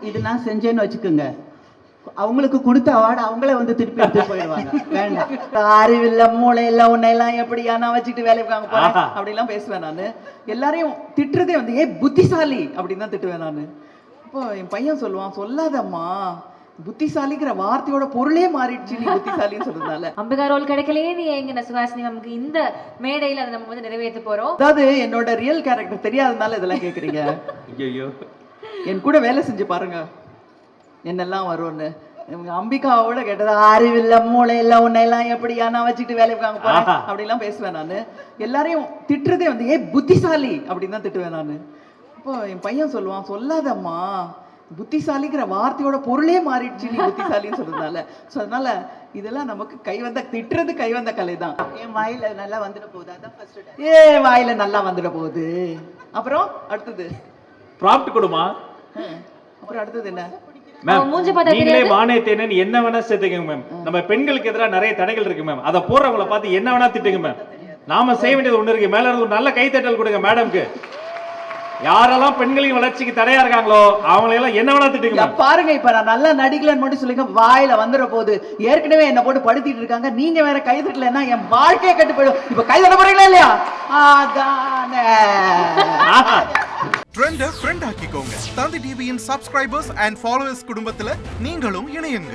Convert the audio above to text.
இது நான் செஞ்சேன்னு வச்சுக்கோங்க, அவங்களுக்கு கொடுத்த அவார்டு அவங்களே வந்து திருப்பி எடுத்து போயிடுவாங்க. வேண்டாம், அறிவில்ல மூளை இல்ல உன்னையெல்லாம் எப்படியா நான் வச்சுட்டு வேலைக்கு வாங்க போறேன் அப்படிலாம் பேசுவேன் நான். எல்லாரையும் திட்டுறதே வந்து புத்திசாலி அப்படின்னு தான் திட்டுவேன் நான். இப்போ என் பையன் சொல்லுவான், சொல்லாதம்மா புத்திசாலிங்கிற வார்த்தையோட பொருளே மாறிடுச்சு நீ புத்திசாலின்னு சொல்றதுனால. அம்பிகா ரோல் கிடைக்கலையே நீ எங்க சுஹாசினி நமக்கு இந்த மேடையில அதை நம்ம வந்து நிறைவேற்ற போறோம். அதாவது என்னோட ரியல் கேரக்டர் தெரியாதனால இதெல்லாம் கேக்குறீங்க. ஐயோ, என் கூட வேலை செஞ்சு பாருங்க என்னெல்லாம் வரும்னு. அம்பிகாவோட கேட்டது அறிவில்ல மூளை இல்ல உன்னையெல்லாம் எப்படியா நான் வச்சுட்டு வேலைக்கு வாங்க போறேன் அப்படிலாம் பேசுவேன் நான். எல்லாரையும் திட்டுறதே வந்து புத்திசாலி அப்படின்னு தான் திட்டுவேன் நான். இப்போ என் பையன் சொல்லுவான், சொல்லாதம்மா புத்திசாலிங்கிற வார்த்தையோட பொருளே மாறிடுச்சு நீ புத்திசாலின்னு சொல்றதுனால. ஸோ அதனால இதெல்லாம் நமக்கு திட்டுறது கைவந்த கலை தான். என் வாயில நல்லா வந்துட போகுது, அதான் ஃபர்ஸ்ட். வாயில நல்லா வந்துட போகுது. அப்புறம் அடுத்தது ப்ராம்ப்ட் கொடுமா. அப்புறம் அடுத்தது என்ன மேம்? நீங்களே வானே தேனன் என்ன வேணா சேர்த்துக்கங்க மேம். நம்ம பெண்களுக்கு எதிராக நிறைய தடைகள் இருக்கு மேம். அதை போறவங்கள பார்த்து என்ன வேணா திட்டுங்க மேம். நாம செய்ய வேண்டியது ஒண்ணு இருக்கு. மேல இருந்து ஒரு நல்ல கைத்தட்டல் கொடுங்க மேடம்க்கு. யாரெல்லாம் பெண்களின் வளர்ச்சிக்கு தடையா இருக்காங்களோ அவங்களெல்லாம் என்ன வேணா திட்டுங்க. பாருங்க, இப்ப நான் நல்லா நடிக்கலன்னு மட்டும் சொல்லுங்க, வாயில வந்துட போகுது. ஏற்கனவே என்ன போட்டு படுத்திட்டு இருக்காங்க, நீங்க வேற கை தட்டலன்னா என் வாழ்க்கையே கட்டு போயிடும். இப்ப கை தட்ட போறீங்களா இல்லையா? அதானே ட்ரெண்ட ஃப்ரெண்ட் ஆக்கிக்கோங்க. தந்தி டிவியின் சப்ஸ்கிரைபர்ஸ் அண்ட் ஃபாலோவர்ஸ் குடும்பத்துல நீங்களும் இணையுங்க.